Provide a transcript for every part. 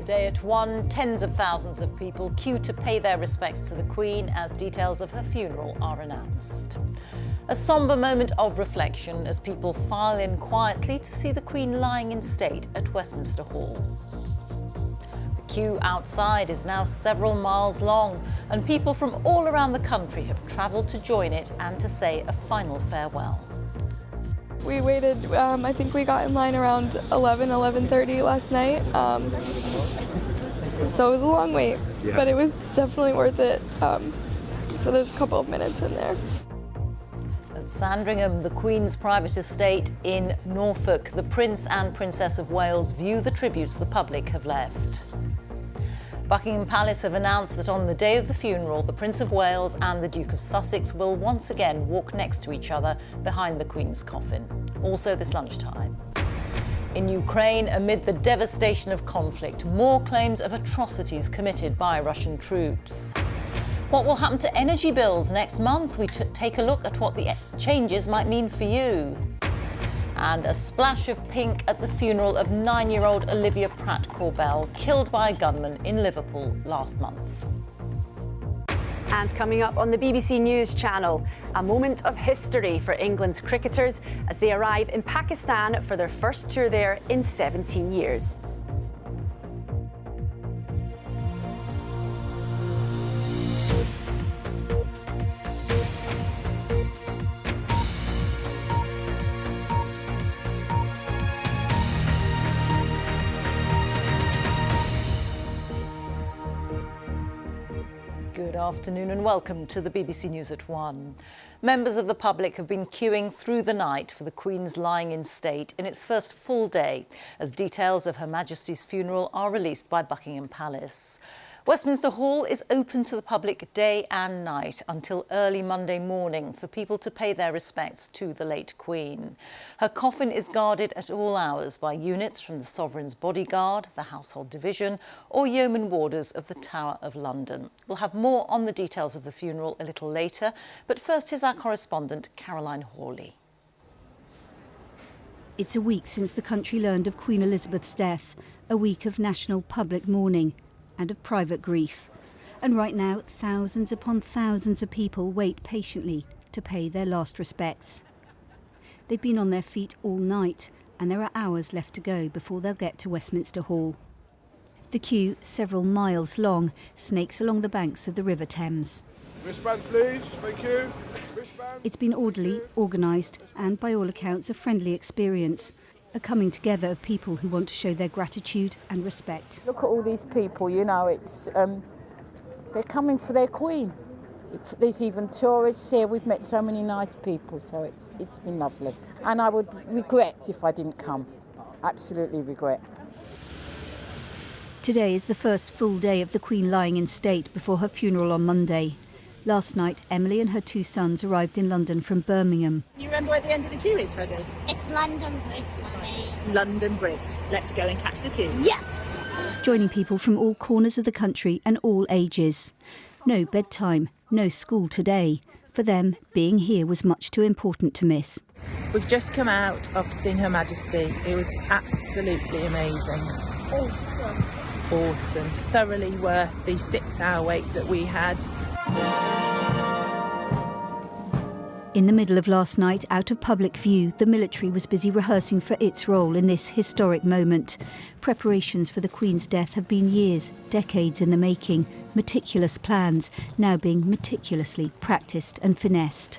Today at 1, tens of thousands of people queue to pay their respects to the Queen as details of her funeral are announced. A sombre moment of reflection as people file in quietly to see the Queen lying in state at Westminster Hall. The queue outside is now several miles long, and people from all around the country have travelled to join it and to say a final farewell. We waited, I think we got in line around 11:30 last night, so it was a long wait, but it was definitely worth it for those couple of minutes in there. At Sandringham, the Queen's private estate in Norfolk, the Prince and Princess of Wales view the tributes the public have left. Buckingham Palace have announced that on the day of the funeral, the Prince of Wales and the Duke of Sussex will once again walk next to each other behind the Queen's coffin, also this lunchtime. In Ukraine, amid the devastation of conflict, more claims of atrocities committed by Russian troops. What will happen to energy bills next month? We take a look at what the changes might mean for you. And a splash of pink at the funeral of 9-year-old Olivia Pratt-Korbel, killed by a gunman in Liverpool last month. And coming up on the BBC News channel, a moment of history for England's cricketers as they arrive in Pakistan for their first tour there in 17 years. Good afternoon and welcome to the BBC News at 1. Members of the public have been queuing through the night for the Queen's lying in state in its first full day, as details of Her Majesty's funeral are released by Buckingham Palace. Westminster Hall is open to the public day and night until early Monday morning for people to pay their respects to the late Queen. Her coffin is guarded at all hours by units from the Sovereign's bodyguard, the Household Division or yeoman warders of the Tower of London. We'll have more on the details of the funeral a little later, but first here's our correspondent Caroline Hawley. It's a week since the country learned of Queen Elizabeth's death, a week of national public mourning and of private grief. And right now, thousands upon thousands of people wait patiently to pay their last respects. They've been on their feet all night, and there are hours left to go before they'll get to Westminster Hall. The queue, several miles long, snakes along the banks of the River Thames. Wristband, please. Thank you. Wristband. It's been orderly, organised, and by all accounts a friendly experience. A coming together of people who want to show their gratitude and respect. Look at all these people, you know, it's they're coming for their Queen. There's even tourists here. We've met so many nice people, so it's been lovely. And I would regret if I didn't come. Absolutely regret. Today is the first full day of the Queen lying in state before her funeral on Monday. Last night, Emily and her two sons arrived in London from Birmingham. You remember where the end of the queue is, Freddie? It's London Bridge, Mummy. London Bridge. Let's go and catch the tube. Yes! Joining people from all corners of the country and all ages. No bedtime, no school today. For them, being here was much too important to miss. We've just come out after seeing Her Majesty. It was absolutely amazing. Awesome. Awesome. Thoroughly worth the 6-hour wait that we had. In the middle of last night, out of public view, the military was busy rehearsing for its role in this historic moment. Preparations for the Queen's death have been years, decades in the making, meticulous plans now being meticulously practised and finessed.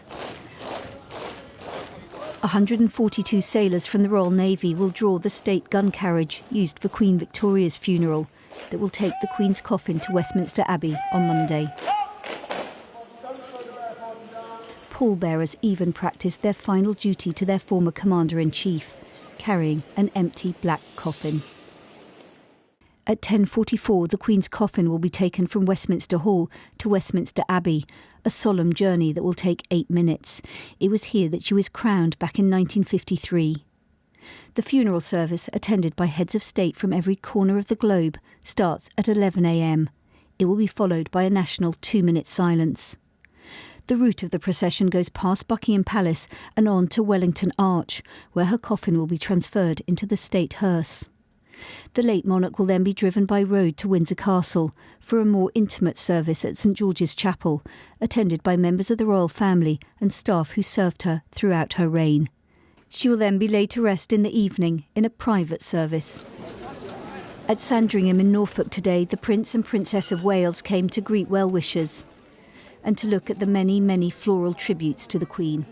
142 sailors from the Royal Navy will draw the state gun carriage used for Queen Victoria's funeral that will take the Queen's coffin to Westminster Abbey on Monday. Pallbearers even practised their final duty to their former Commander-in-Chief, carrying an empty black coffin. At 10:44, the Queen's coffin will be taken from Westminster Hall to Westminster Abbey, a solemn journey that will take 8 minutes. It was here that she was crowned back in 1953. The funeral service, attended by heads of state from every corner of the globe, starts at 11 a.m. It will be followed by a national 2-minute silence. The route of the procession goes past Buckingham Palace and on to Wellington Arch, where her coffin will be transferred into the state hearse. The late monarch will then be driven by road to Windsor Castle for a more intimate service at St George's Chapel, attended by members of the royal family and staff who served her throughout her reign. She will then be laid to rest in the evening in a private service. At Sandringham in Norfolk today, the Prince and Princess of Wales came to greet well-wishers and to look at the many, many floral tributes to the Queen.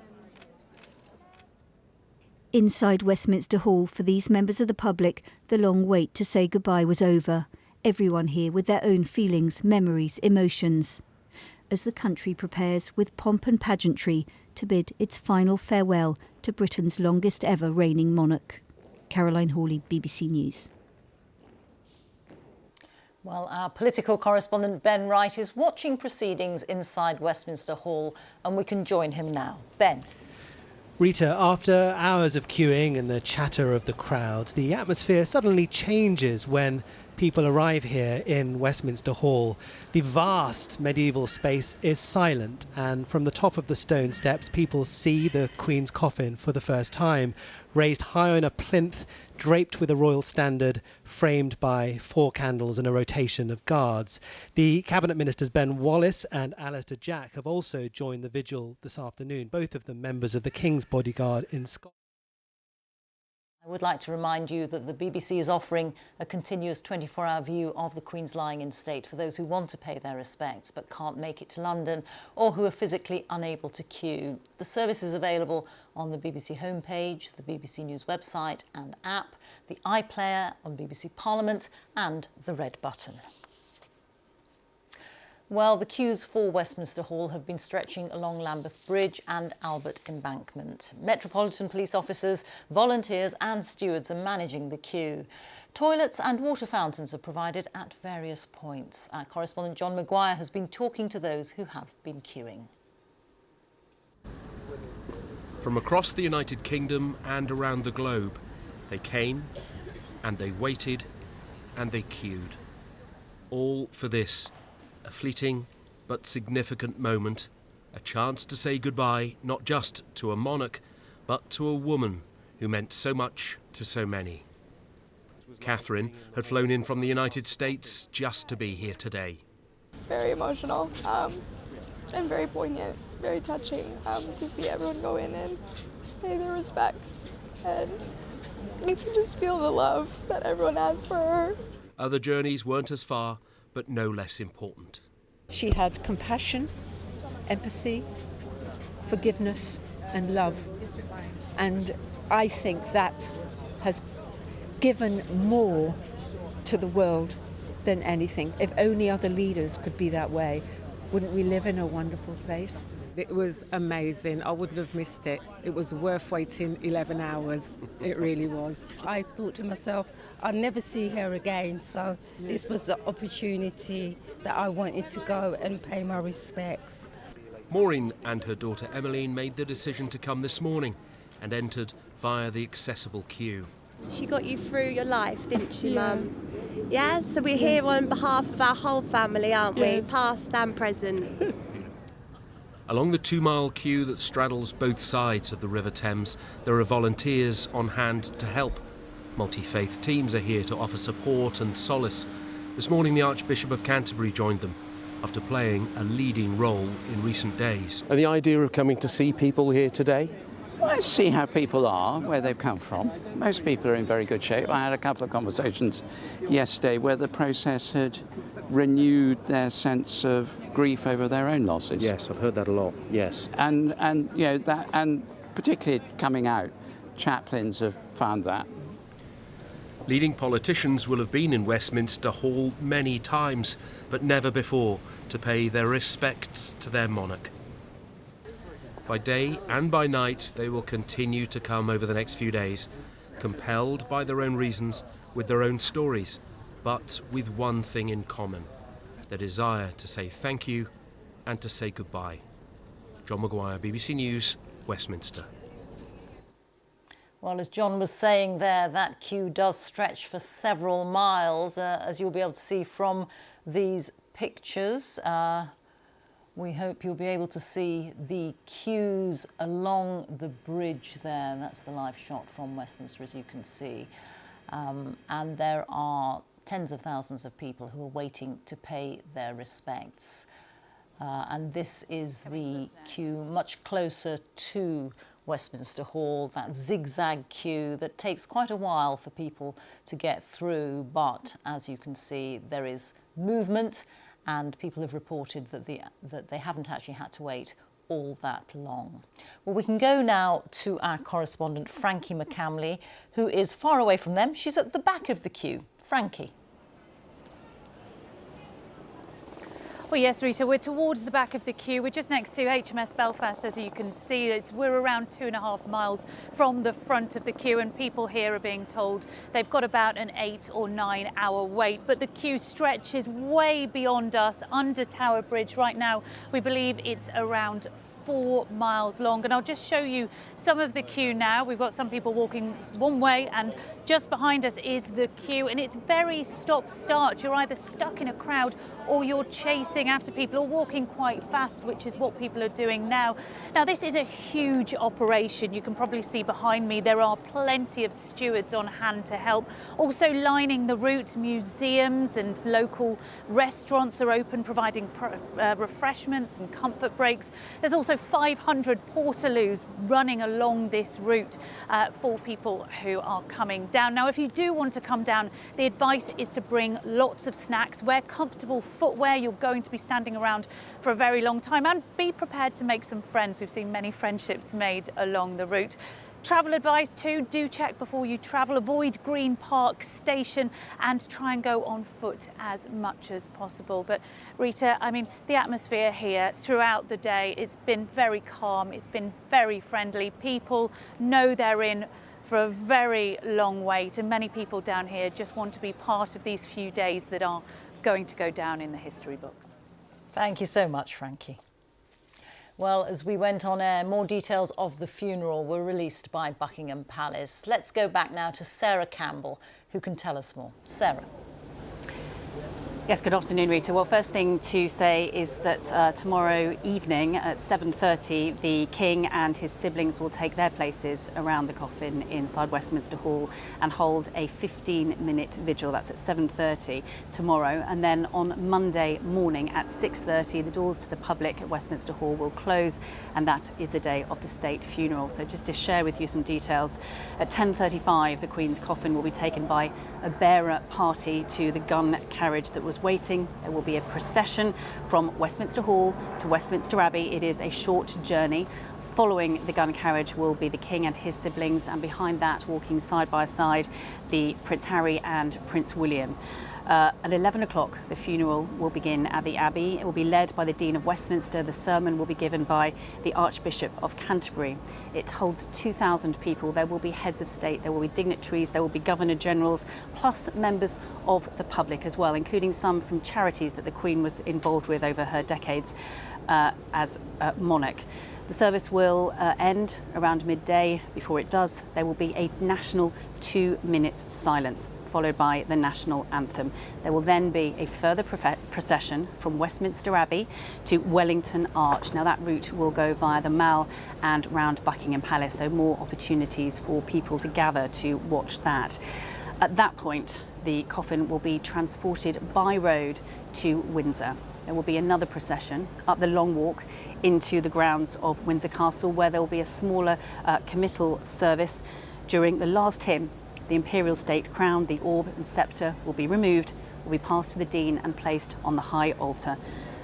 Inside Westminster Hall, for these members of the public, the long wait to say goodbye was over. Everyone here with their own feelings, memories, emotions, as the country prepares with pomp and pageantry to bid its final farewell to Britain's longest ever reigning monarch. Caroline Hawley, BBC News. Well, our political correspondent Ben Wright is watching proceedings inside Westminster Hall, and we can join him now. Ben. Rita, after hours of queuing and the chatter of the crowd, the atmosphere suddenly changes when people arrive here in Westminster Hall. The vast medieval space is silent, and from the top of the stone steps, people see the Queen's coffin for the first time, raised high on a plinth, draped with a royal standard, framed by 4 candles and a rotation of guards. The Cabinet Ministers Ben Wallace and Alistair Jack have also joined the vigil this afternoon, both of them members of the King's bodyguard in Scotland. I would like to remind you that the BBC is offering a continuous 24-hour view of the Queen's lying in state for those who want to pay their respects but can't make it to London or who are physically unable to queue. The service is available on the BBC homepage, the BBC News website and app, the iPlayer on BBC Parliament and the red button. Well, the queues for Westminster Hall have been stretching along Lambeth Bridge and Albert Embankment. Metropolitan Police officers, volunteers and stewards are managing the queue. Toilets and water fountains are provided at various points. Our correspondent John Maguire has been talking to those who have been queuing. From across the United Kingdom and around the globe, they came and they waited and they queued. All for this. A fleeting but significant moment, a chance to say goodbye not just to a monarch, but to a woman who meant so much to so many. Catherine had flown in from the United States just to be here today. Very emotional and very poignant, very touching to see everyone go in and pay their respects. And you can just feel the love that everyone has for her. Other journeys weren't as far, but no less important. She had compassion, empathy, forgiveness and love. And I think that has given more to the world than anything. If only other leaders could be that way, wouldn't we live in a wonderful place? It was amazing. I wouldn't have missed it. It was worth waiting 11 hours. It really was. I thought to myself, I'll never see her again. So this was the opportunity that I wanted to go and pay my respects. Maureen and her daughter Emmeline made the decision to come this morning and entered via the accessible queue. She got you through your life, didn't she, Mum? Yeah, so we're here on behalf of our whole family, aren't we? Past and present. Along the 2-mile queue that straddles both sides of the River Thames, there are volunteers on hand to help. Multi-faith teams are here to offer support and solace. This morning the Archbishop of Canterbury joined them after playing a leading role in recent days. And the idea of coming to see people here today? Let's see how people are, where they've come from. Most people are in very good shape. I had a couple of conversations yesterday where the process had renewed their sense of grief over their own losses. Yes, I've heard that a lot. Yes. And you know that, and particularly coming out, chaplains have found that. Leading politicians will have been in Westminster Hall many times, but never before to pay their respects to their monarch. By day and by night, they will continue to come over the next few days, compelled by their own reasons, with their own stories, but with one thing in common, the desire to say thank you and to say goodbye. John Maguire, BBC News, Westminster. Well, as John was saying there, that queue does stretch for several miles, as you'll be able to see from these pictures. We hope you'll be able to see the queues along the bridge there. That's the live shot from Westminster, as you can see. and there are tens of thousands of people who are waiting to pay their respects. And this is the queue much closer to Westminster Hall, that zigzag queue that takes quite a while for people to get through, but as you can see, there is movement, and people have reported that they haven't actually had to wait all that long. Well, we can go now to our correspondent Frankie McCamley, who is far away from them. She's at the back of the queue. Frankie. Well, yes, Rita, we're towards the back of the queue. We're just next to HMS Belfast, as you can see. We're around 2.5 miles from the front of the queue, and people here are being told they've got about an 8 or 9 hour wait. But the queue stretches way beyond us under Tower Bridge. Right now, we believe it's around 4 miles long, and I'll just show you some of the queue now. We've got some people walking one way, and just behind us is the queue, and it's very stop-start. You're either stuck in a crowd or you're chasing after people or walking quite fast, which is what people are doing now. Now, this is a huge operation. You can probably see behind me there are plenty of stewards on hand to help. Also lining the route, museums and local restaurants are open, providing refreshments and comfort breaks. There's also 500 portaloos running along this route for people who are coming down. Now, if you do want to come down, the advice is to bring lots of snacks, wear comfortable footwear. You're going to be standing around for a very long time, and be prepared to make some friends. We've seen many friendships made along the route. Travel advice too, do check before you travel, avoid Green Park Station and try and go on foot as much as possible. But Rita, I mean, the atmosphere here throughout the day, it's been very calm, it's been very friendly. People know they're in for a very long wait, and many people down here just want to be part of these few days that are going to go down in the history books. Thank you so much, Frankie. Well, as we went on air, more details of the funeral were released by Buckingham Palace. Let's go back now to Sarah Campbell, who can tell us more. Sarah. Yes, good afternoon, Rita. Well, first thing to say is that tomorrow evening at 7:30, the King and his siblings will take their places around the coffin inside Westminster Hall and hold a 15-minute vigil. That's at 7:30 tomorrow. And then on Monday morning at 6:30, the doors to the public at Westminster Hall will close, and that is the day of the state funeral. So just to share with you some details, at 10:35, the Queen's coffin will be taken by a bearer party to the gun carriage that was waiting. There will be a procession from Westminster Hall to Westminster Abbey. It is a short journey. Following the gun carriage will be the King and his siblings, and behind that, walking side by side, the Prince Harry and Prince William. At 11 o'clock, the funeral will begin at the Abbey. It will be led by the Dean of Westminster. The sermon will be given by the Archbishop of Canterbury. It holds 2,000 people. There will be heads of state, there will be dignitaries, there will be Governor-Generals, plus members of the public as well, including some from charities that the Queen was involved with over her decades as monarch. The service will end around midday. Before it does, there will be a national 2 minutes silence, followed by the national anthem. There will then be a further procession from Westminster Abbey to Wellington Arch. Now that route will go via the Mall and round Buckingham Palace, so more opportunities for people to gather to watch that. At that point, the coffin will be transported by road to Windsor. There will be another procession up the Long Walk into the grounds of Windsor Castle, where there will be a smaller committal service. During the last hymn, the imperial state crown, the orb and sceptre will be removed, will be passed to the Dean and placed on the high altar.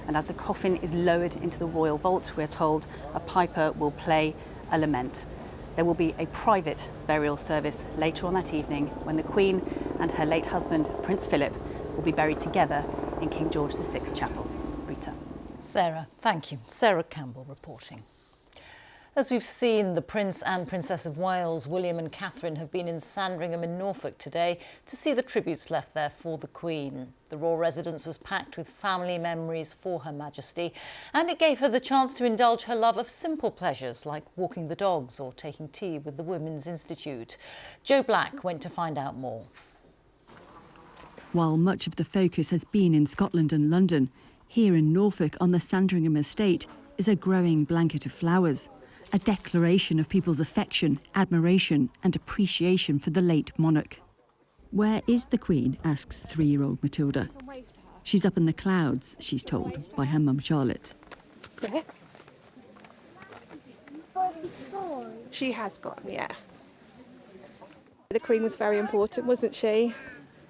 And as the coffin is lowered into the royal vault, we're told a piper will play a lament. There will be a private burial service later on that evening when the Queen and her late husband, Prince Philip, will be buried together in King George VI Chapel. Rita. Sarah, thank you. Sarah Campbell reporting. As we've seen, the Prince and Princess of Wales, William and Catherine, have been in Sandringham in Norfolk today to see the tributes left there for the Queen. The royal residence was packed with family memories for Her Majesty, and it gave her the chance to indulge her love of simple pleasures like walking the dogs or taking tea with the Women's Institute. Joe Black went to find out more. While much of the focus has been in Scotland and London, here in Norfolk on the Sandringham estate is a growing blanket of flowers, a declaration of people's affection, admiration and appreciation for the late monarch. Where is the Queen, asks 3-year-old Matilda. She's up in the clouds, she's told by her mum Charlotte. She has gone, yeah. The Queen was very important, wasn't she?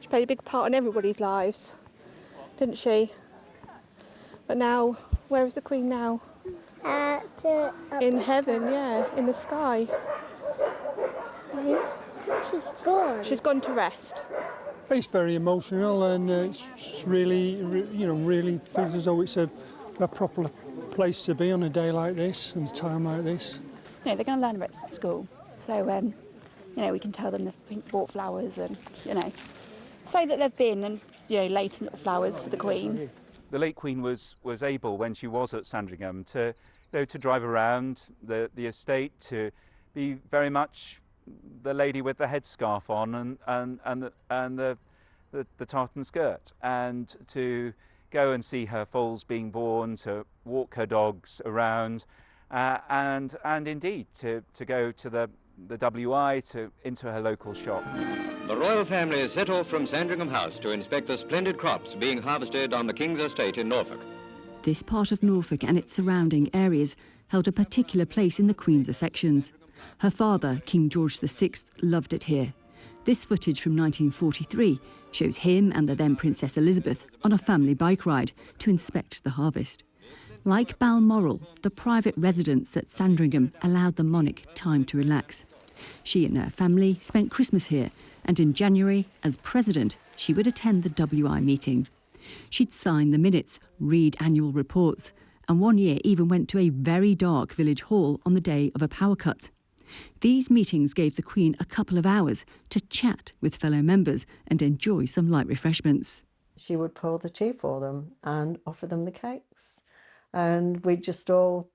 She played a big part in everybody's lives, didn't she? But now, where is the Queen now? In heaven, yeah, in the sky. She's gone. She's gone to rest. It's very emotional, and it's really, really feels as though it's a proper place to be on a day like this and a time like this. They're going to learn ropes at school, so we can tell them they've bought flowers and so that they've been and laid some little flowers for the Queen. The late Queen was able, when she was at Sandringham, to drive around the estate, to be very much the lady with the headscarf on and the tartan skirt, and to go and see her foals being born, to walk her dogs around, and indeed to go to the WI, into her local shop. The royal family is set off from Sandringham House to inspect the splendid crops being harvested on the King's estate in Norfolk. This part of Norfolk and its surrounding areas held a particular place in the Queen's affections. Her father, King George VI, loved it here. This footage from 1943 shows him and the then Princess Elizabeth on a family bike ride to inspect the harvest. Like Balmoral, the private residence at Sandringham allowed the monarch time to relax. She and her family spent Christmas here, and in January, as president, she would attend the WI meeting. She'd sign the minutes, read annual reports, and one year even went to a very dark village hall on the day of a power cut. These meetings gave the Queen a couple of hours to chat with fellow members and enjoy some light refreshments. She would pour the tea for them and offer them the cakes. And we'd just all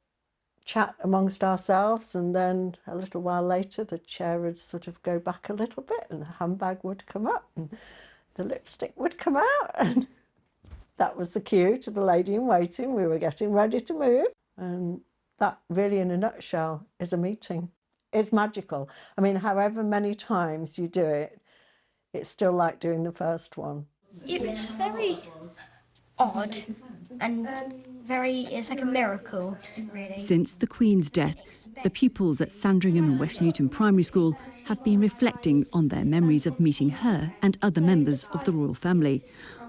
chat amongst ourselves, and then a little while later the chair would sort of go back a little bit and the handbag would come up and the lipstick would come out, and that was the cue to the lady in waiting. We were getting ready to move, and that really in a nutshell is a meeting. It's magical. I mean, however many times you do it, it's still like doing the first one. It's very odd and it's like a miracle, really. Since the Queen's death, the pupils at Sandringham and West Newton Primary School have been reflecting on their memories of meeting her and other members of the royal family,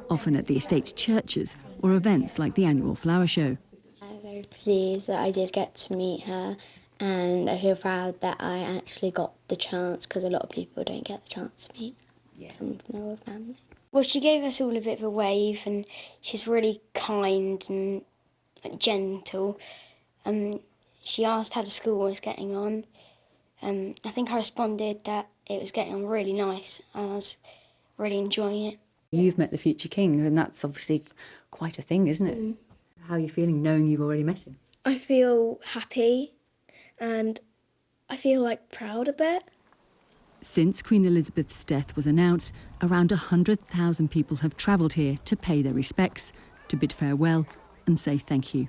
often at the estate's churches or events like the annual flower show. I'm very pleased that I did get to meet her, and I feel proud that I actually got the chance, because a lot of people don't get the chance to meet someone from the royal family. Well, she gave us all a bit of a wave, and she's really kind and gentle. She asked how the school was getting on. I think I responded that it was getting on really nice. I was really enjoying it. You've met the future king, and that's obviously quite a thing, isn't it? How are you feeling knowing you've already met him? I feel happy, and I feel proud a bit. Since Queen Elizabeth's death was announced, around 100,000 people have travelled here to pay their respects, to bid farewell and say thank you.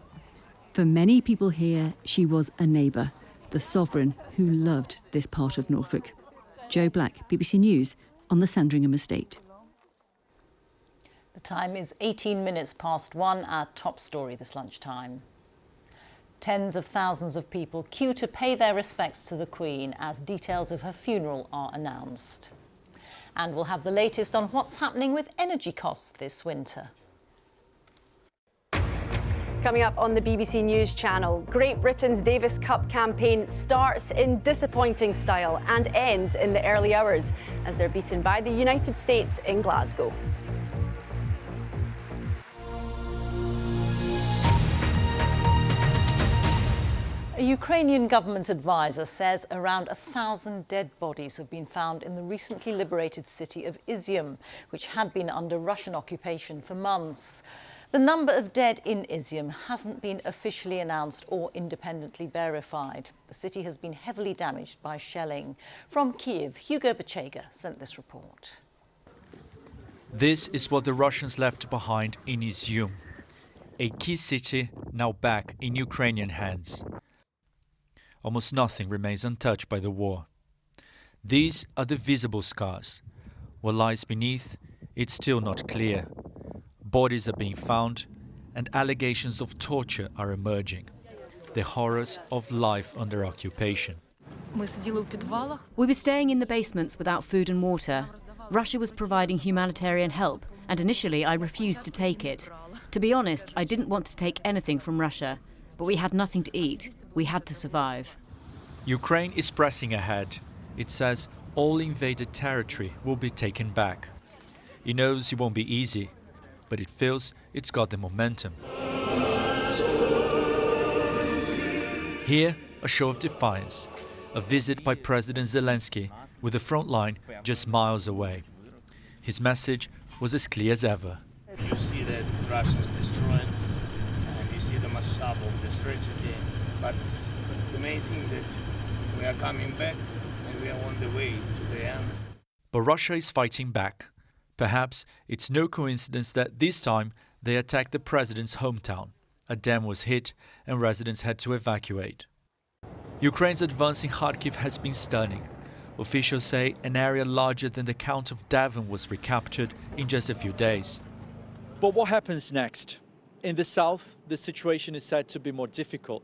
For many people here, she was a neighbour, the sovereign who loved this part of Norfolk. Jo Black, BBC News, on the Sandringham estate. The time is 18 minutes past 1, our top story this lunchtime. Tens of thousands of people queue to pay their respects to the Queen as details of her funeral are announced. And we'll have the latest on what's happening with energy costs this winter. Coming up on the BBC News channel, Great Britain's Davis Cup campaign starts in disappointing style and ends in the early hours as they're beaten by the United States in Glasgow. A Ukrainian government advisor says around 1,000 dead bodies have been found in the recently liberated city of Izium, which had been under Russian occupation for months. The number of dead in Izium hasn't been officially announced or independently verified. The city has been heavily damaged by shelling. From Kiev, Hugo Bachega sent this report. This is what the Russians left behind in Izium, a key city now back in Ukrainian hands. Almost nothing remains untouched by the war. These are the visible scars, What lies beneath, it's still not clear. Bodies are being found and allegations of torture are emerging. The horrors of life under occupation. We were staying in the basements without food and water. Russia was providing humanitarian help, and initially I refused to take it. To be honest, I didn't want to take anything from Russia, but we had nothing to eat. We had to survive. Ukraine is pressing ahead. It says all invaded territory will be taken back. It knows it won't be easy, but it feels it's got the momentum. Here, a show of defiance, a visit by President Zelensky with the front line just miles away. His message was as clear as ever. You see that Russians destroyed, and you see the mashup of the tragedy, but the main thing that we are coming back and we are on the way to the end. But Russia is fighting back. Perhaps it's no coincidence that this time they attacked the president's hometown. A dam was hit and residents had to evacuate. Ukraine's advance in Kharkiv has been stunning. Officials say an area larger than the Count of Devon was recaptured in just a few days. But what happens next? In the south, the situation is said to be more difficult.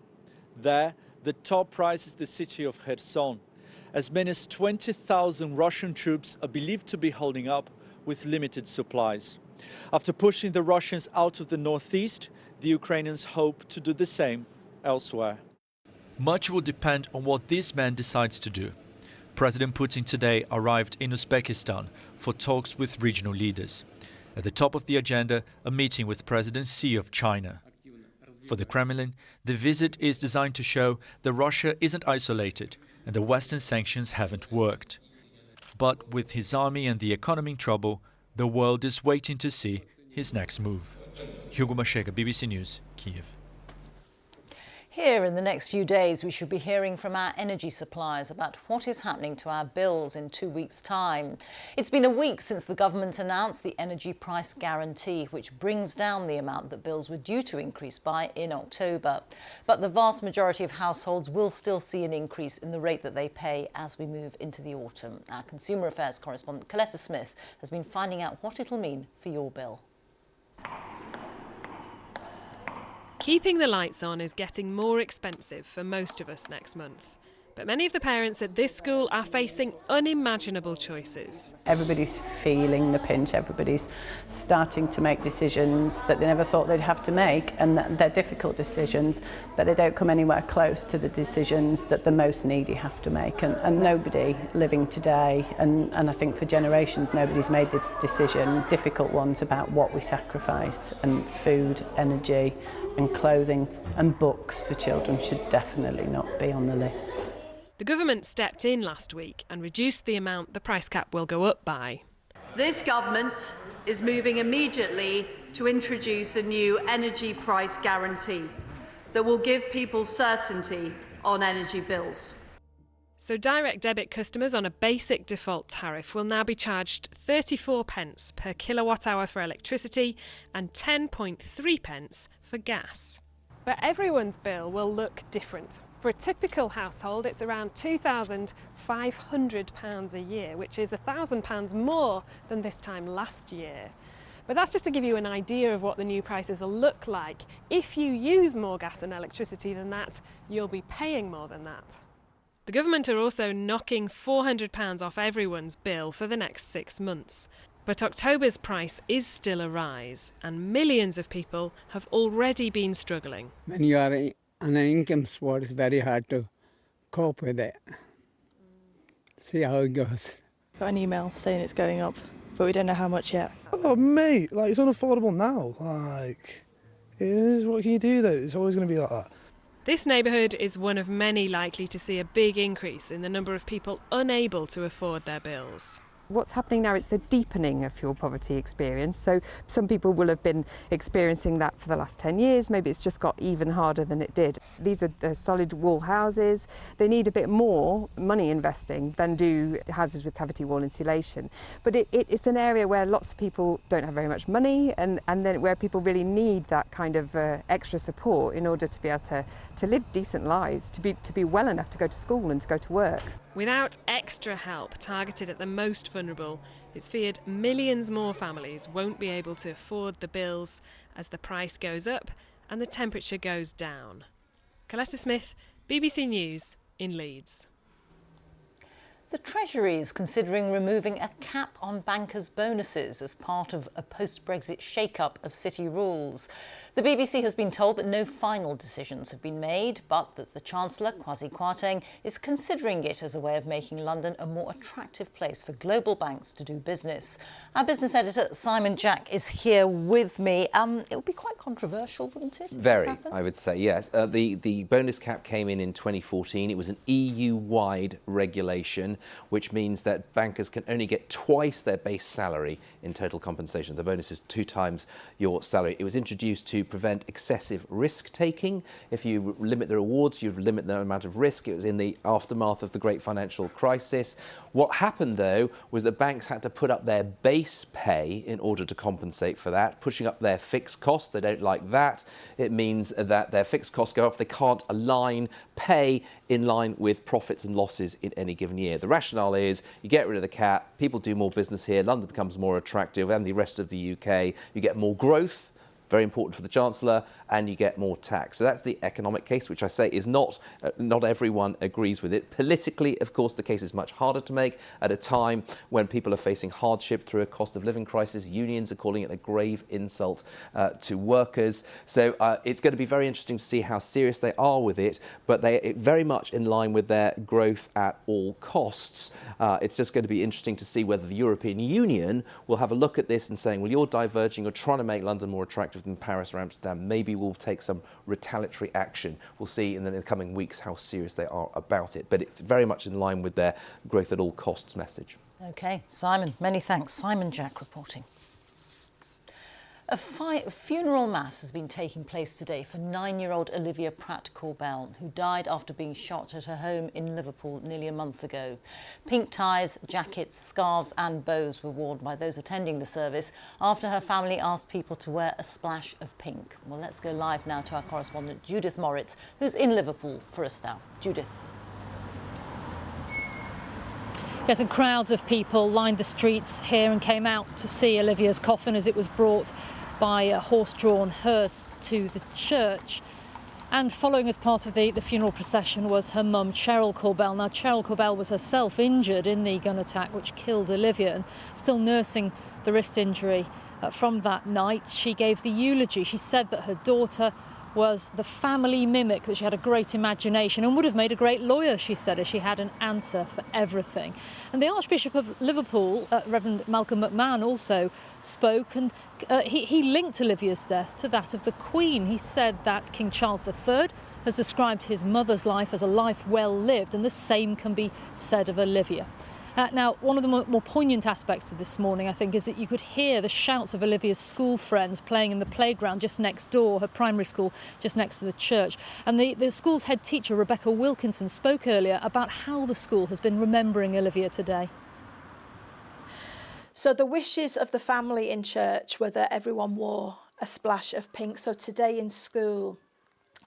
There, the top prize is the city of Kherson. As many as 20,000 Russian troops are believed to be holding up with limited supplies. After pushing the Russians out of the northeast, the Ukrainians hope to do the same elsewhere. Much will depend on what this man decides to do. President Putin today arrived in Uzbekistan for talks with regional leaders. At the top of the agenda, a meeting with President Xi of China. For the Kremlin, the visit is designed to show that Russia isn't isolated and the Western sanctions haven't worked. But with his army and the economy in trouble, the world is waiting to see his next move. Hugo Masheka, BBC News, Kiev. Here in the next few days, we should be hearing from our energy suppliers about what is happening to our bills in 2 weeks' time. It's been a week since the government announced the energy price guarantee, which brings down the amount that bills were due to increase by in October. But the vast majority of households will still see an increase in the rate that they pay as we move into the autumn. Our Consumer Affairs correspondent Coletta Smith has been finding out what it'll mean for your bill. Keeping the lights on is getting more expensive for most of us next month. But many of the parents at this school are facing unimaginable choices. Everybody's feeling the pinch, everybody's starting to make decisions that they never thought they'd have to make, and they're difficult decisions, but they don't come anywhere close to the decisions that the most needy have to make. And nobody living today, and I think for generations, nobody's made this decision, difficult ones, about what we sacrifice, and food, energy and clothing and books for children should definitely not be on the list. The government stepped in last week and reduced the amount the price cap will go up by. This government is moving immediately to introduce a new energy price guarantee that will give people certainty on energy bills. So direct debit customers on a basic default tariff will now be charged 34 pence per kilowatt hour for electricity and 10.3 pence for gas. But everyone's bill will look different. For a typical household, it's around £2,500 a year, which is £1,000 more than this time last year. But that's just to give you an idea of what the new prices will look like. If you use more gas and electricity than that, you'll be paying more than that. The government are also knocking £400 off everyone's bill for the next 6 months. But October's price is still a rise, and millions of people have already been struggling. When you are on an income support, it's very hard to cope with it. See how it goes. Got an email saying it's going up, but we don't know how much yet. Oh mate, like it's unaffordable now. Like, it is, what can you do though? It's always going to be like that. This neighbourhood is one of many likely to see a big increase in the number of people unable to afford their bills. What's happening now is the deepening of fuel poverty experience. So some people will have been experiencing that for the last 10 years. Maybe it's just got even harder than it did. These are the solid wall houses. They need a bit more money investing than do houses with cavity wall insulation. But it's an area where lots of people don't have very much money, and then where people really need that kind of extra support in order to be able to live decent lives, to be well enough to go to school and to go to work. Without extra help targeted at the most vulnerable, It's feared millions more families won't be able to afford the bills as the price goes up and the temperature goes down. Coletta Smith, BBC News in Leeds. The Treasury is considering removing a cap on bankers' bonuses as part of a post-Brexit shake-up of city rules. The BBC has been told that no final decisions have been made, but that the Chancellor, Kwasi Kwarteng, is considering it as a way of making London a more attractive place for global banks to do business. Our business editor, Simon Jack, is here with me. It would be quite controversial, wouldn't it? Very, I would say, yes. The bonus cap came in 2014. It was an EU-wide regulation, which means that bankers can only get twice their base salary in total compensation. The bonus is 2 times your salary. It was introduced to prevent excessive risk-taking. If you limit the rewards, you limit the amount of risk. It was in the aftermath of the great financial crisis. What happened, though, was that banks had to put up their base pay in order to compensate for that, pushing up their fixed costs. They don't like that. It means that their fixed costs go up. They can't align pay in line with profits and losses in any given year. The rationale is you get rid of the cap, people do more business here, London becomes more attractive, and the rest of the UK, you get more growth, very important for the Chancellor, and you get more tax. So that's the economic case, which I say is not everyone agrees with it. Politically, of course, the case is much harder to make at a time when people are facing hardship through a cost of living crisis. Unions are calling it a grave insult to workers. So it's going to be very interesting to see how serious they are with it, but they're very much in line with their growth at all costs. It's just going to be interesting to see whether the European Union will have a look at this and saying, well, you're diverging, you're trying to make London more attractive than Paris or Amsterdam. Maybe we'll take some retaliatory action. We'll see in the coming weeks how serious they are about it. But it's very much in line with their growth at all costs message. OK, Simon, many thanks. Simon Jack reporting. A funeral mass has been taking place today for 9-year-old Olivia Pratt-Korbel, who died after being shot at her home in Liverpool nearly a month ago. Pink ties, jackets, scarves and bows were worn by those attending the service after her family asked people to wear a splash of pink. Well, let's go live now to our correspondent Judith Moritz, who's in Liverpool for us now. Judith. Yes, and crowds of people lined the streets here and came out to see Olivia's coffin as it was brought by a horse-drawn hearse to the church. And following as part of the funeral procession was her mum, Cheryl Korbel. Now, Cheryl Korbel was herself injured in the gun attack which killed Olivia and still nursing the wrist injury from that night. She gave the eulogy. She said that her daughter was the family mimic, that she had a great imagination and would have made a great lawyer, she said, as she had an answer for everything. And the Archbishop of Liverpool, Reverend Malcolm McMahon, also spoke, and he linked Olivia's death to that of the Queen. He said that King Charles III has described his mother's life as a life well lived, and the same can be said of Olivia. Now, one of the more poignant aspects of this morning, I think, is that you could hear the shouts of Olivia's school friends playing in the playground just next door, her primary school just next to the church. And the school's head teacher, Rebecca Wilkinson, spoke earlier about how the school has been remembering Olivia today. So the wishes of the family in church were that everyone wore a splash of pink. So today in school,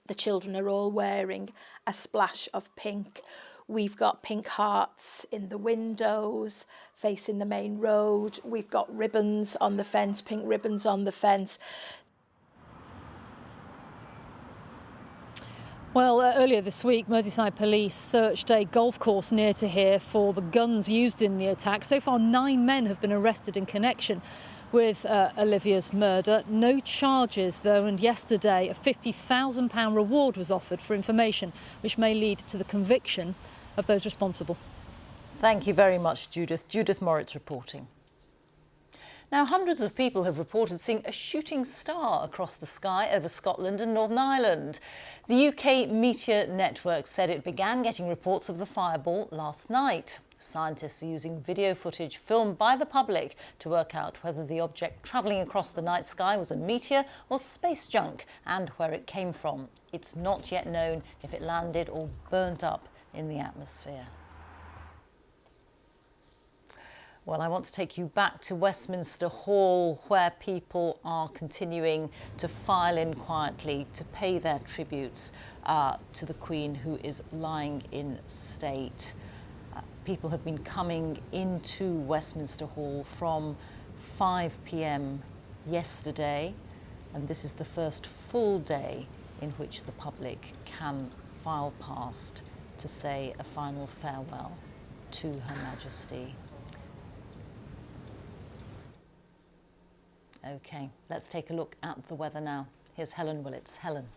the children are all wearing a splash of pink. We've got pink hearts in the windows, facing the main road. We've got ribbons on the fence, pink ribbons on the fence. Well, earlier this week, Merseyside Police searched a golf course near to here for the guns used in the attack. So far, 9 men have been arrested in connection with Olivia's murder. No charges, though, and yesterday a £50,000 reward was offered for information which may lead to the conviction of those responsible. Thank you very much, Judith. Judith Moritz reporting. Now, hundreds of people have reported seeing a shooting star across the sky over Scotland and Northern Ireland. The UK Meteor Network said it began getting reports of the fireball last night. Scientists are using video footage filmed by the public to work out whether the object travelling across the night sky was a meteor or space junk and where it came from. It's not yet known if it landed or burnt up in the atmosphere. Well, I want to take you back to Westminster Hall, where people are continuing to file in quietly to pay their tributes to the Queen, who is lying in state. people have been coming into Westminster Hall from 5 p.m. yesterday, and this is the first full day in which the public can file past to say a final farewell to Her Majesty. OK, let's take a look at the weather now. Here's Helen Willits. Helen.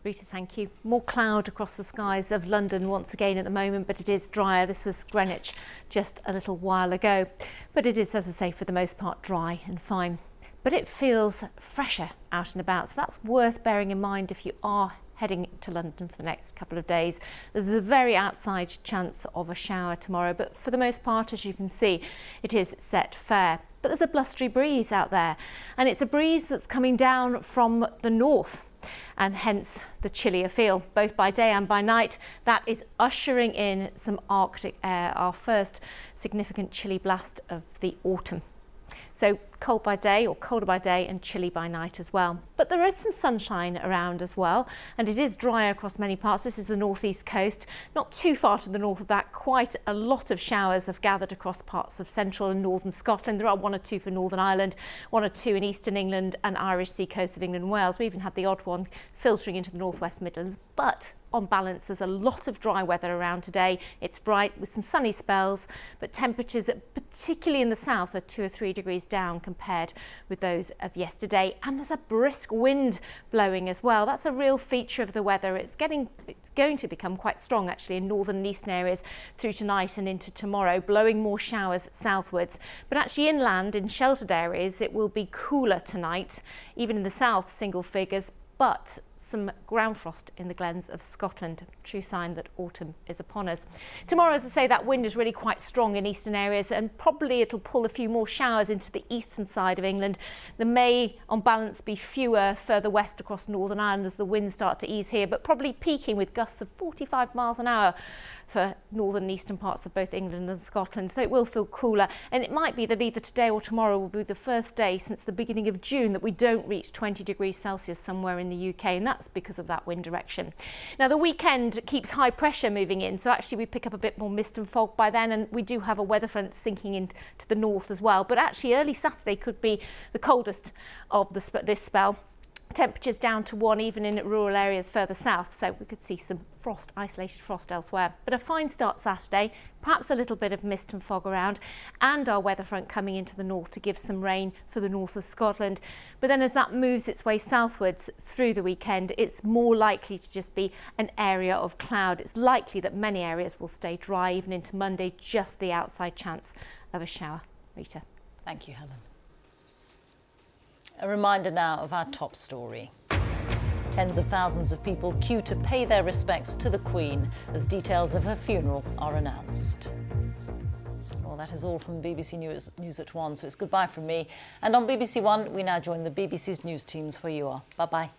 Rita, thank you. More cloud across the skies of London once again at the moment, but it is drier. This was Greenwich just a little while ago. But it is, as I say, for the most part dry and fine. But it feels fresher out and about, so that's worth bearing in mind if you are heading to London for the next couple of days. There's a very outside chance of a shower tomorrow, but for the most part, as you can see, it is set fair. But there's a blustery breeze out there, and it's a breeze that's coming down from the north, and hence the chillier feel, both by day and by night. That is ushering in some Arctic air, our first significant chilly blast of the autumn. So cold by day, or colder by day, and chilly by night as well. But there is some sunshine around as well, and it is dry across many parts. This is the northeast coast, not too far to the north of that. Quite a lot of showers have gathered across parts of central and northern Scotland. There are 1 or 2 for Northern Ireland, 1 or 2 in eastern England and Irish sea coast of England and Wales. We even had the odd one filtering into the northwest Midlands, but on balance, there's a lot of dry weather around today. It's bright with some sunny spells, but temperatures, particularly in the south, are 2 or 3 degrees down compared with those of yesterday. And there's a brisk wind blowing as well. That's a real feature of the weather. It's going to become quite strong actually in northern and eastern areas through tonight and into tomorrow, blowing more showers southwards. But actually inland, in sheltered areas, it will be cooler tonight, even in the south, single figures, but some ground frost in the glens of Scotland, true sign that autumn is upon us. Tomorrow, as I say, that wind is really quite strong in eastern areas, and probably it'll pull a few more showers into the eastern side of England. There may, on balance, be fewer further west across Northern Ireland as the winds start to ease here, but probably peaking with gusts of 45 miles an hour for northern and eastern parts of both England and Scotland, so it will feel cooler. And it might be that either today or tomorrow will be the first day since the beginning of June that we don't reach 20 degrees Celsius somewhere in the UK, and that's because of that wind direction. Now the weekend keeps high pressure moving in, so actually we pick up a bit more mist and fog by then, and we do have a weather front sinking into the north as well. But actually early Saturday could be the coldest of this spell. Temperatures down to 1 even in rural areas further south, so we could see some frost, isolated frost elsewhere. But a fine start Saturday, perhaps a little bit of mist and fog around, and our weather front coming into the north to give some rain for the north of Scotland. But then as that moves its way southwards through the weekend, it's more likely to just be an area of cloud. It's likely that many areas will stay dry even into Monday, just the outside chance of a shower. Rita. Thank you, Helen. A reminder now of our top story. Tens of thousands of people queue to pay their respects to the Queen as details of her funeral are announced. Well, that is all from BBC News at 1, so it's goodbye from me. And on BBC One, we now join the BBC's news teams where you are. Bye-bye.